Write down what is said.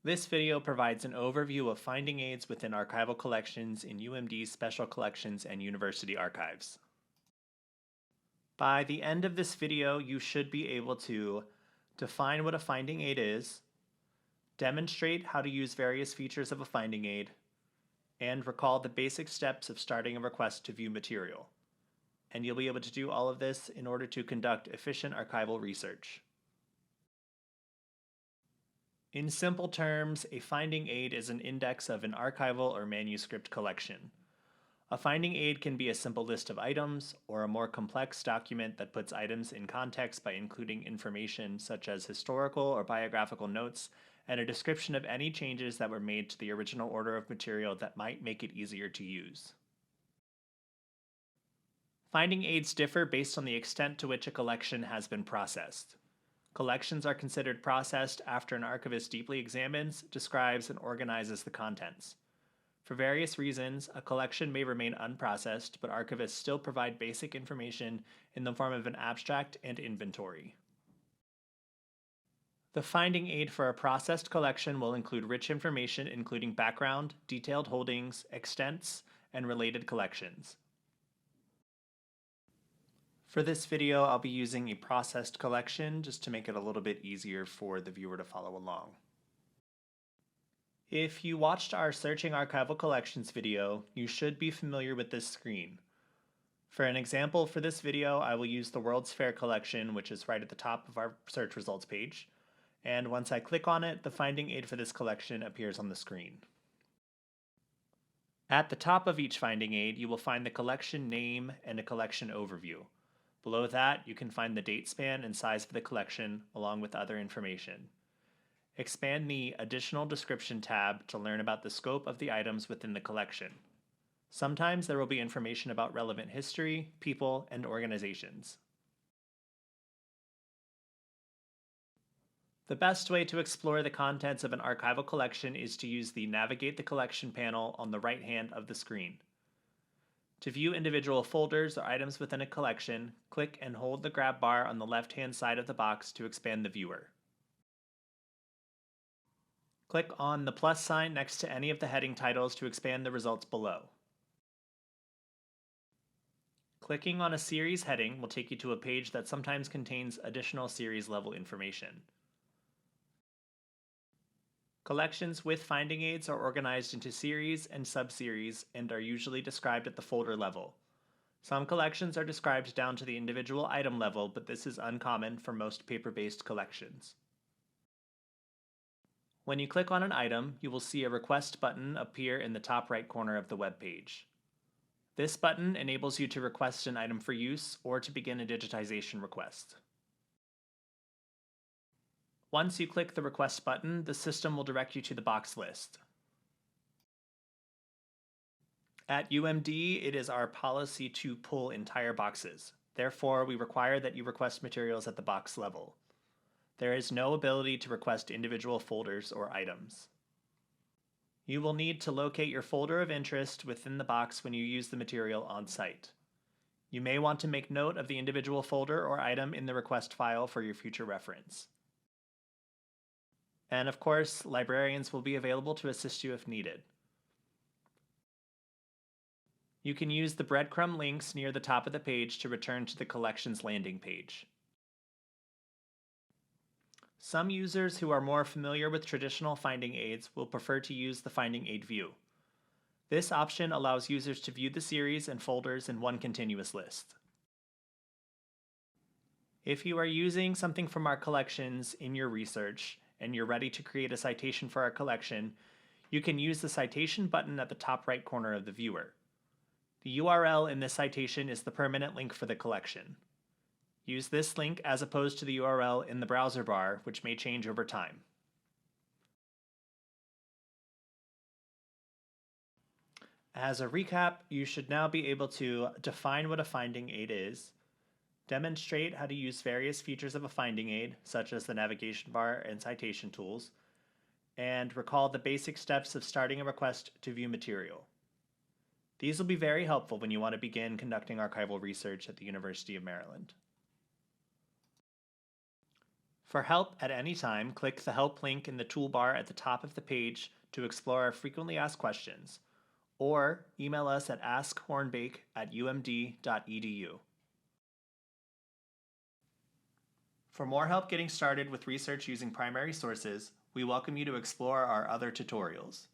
This video provides an overview of finding aids within archival collections in UMD's Special Collections and University Archives. By the end of this video, you should be able to define what a finding aid is, demonstrate how to use various features of a finding aid, and recall the basic steps of starting a request to view material. And you'll be able to do all of this in order to conduct efficient archival research. In simple terms, a finding aid is an index of an archival or manuscript collection. A finding aid can be a simple list of items or a more complex document that puts items in context by including information such as historical or biographical notes and a description of any changes that were made to the original order of material that might make it easier to use. Finding aids differ based on the extent to which a collection has been processed. Collections are considered processed after an archivist deeply examines, describes, and organizes the contents. For various reasons, a collection may remain unprocessed, but archivists still provide basic information in the form of an abstract and inventory. The finding aid for a processed collection will include rich information including background, detailed holdings, extents, and related collections. For this video, I'll be using a processed collection just to make it a little bit easier for the viewer to follow along. If you watched our Searching Archival Collections video, you should be familiar with this screen. For an example for this video, I will use the World's Fair collection, which is right at the top of our search results page. And once I click on it, the finding aid for this collection appears on the screen. At the top of each finding aid, you will find the collection name and a collection overview. Below that, you can find the date span and size of the collection, along with other information. Expand the Additional Description tab to learn about the scope of the items within the collection. Sometimes there will be information about relevant history, people, and organizations. The best way to explore the contents of an archival collection is to use the Navigate the Collection panel on the right hand of the screen. To view individual folders or items within a collection, click and hold the grab bar on the left-hand side of the box to expand the viewer. Click on the plus sign next to any of the heading titles to expand the results below. Clicking on a series heading will take you to a page that sometimes contains additional series level information. Collections with finding aids are organized into series and subseries and are usually described at the folder level. Some collections are described down to the individual item level, but this is uncommon for most paper-based collections. When you click on an item, you will see a request button appear in the top right corner of the web page. This button enables you to request an item for use or to begin a digitization request. Once you click the request button, the system will direct you to the box list. At UMD, it is our policy to pull entire boxes. Therefore, we require that you request materials at the box level. There is no ability to request individual folders or items. You will need to locate your folder of interest within the box when you use the material on site. You may want to make note of the individual folder or item in the request file for your future reference. And of course, librarians will be available to assist you if needed. You can use the breadcrumb links near the top of the page to return to the collection's landing page. Some users who are more familiar with traditional finding aids will prefer to use the finding aid view. This option allows users to view the series and folders in one continuous list. If you are using something from our collections in your research, and you're ready to create a citation for our collection, you can use the citation button at the top right corner of the viewer. The URL in this citation is the permanent link for the collection. Use this link as opposed to the URL in the browser bar, which may change over time. As a recap, you should now be able to define what a finding aid is, demonstrate how to use various features of a finding aid, such as the navigation bar and citation tools, and recall the basic steps of starting a request to view material. These will be very helpful when you want to begin conducting archival research at the University of Maryland. For help at any time, click the Help link in the toolbar at the top of the page to explore our frequently asked questions, or email us at askhornbake@umd.edu. For more help getting started with research using primary sources, we welcome you to explore our other tutorials.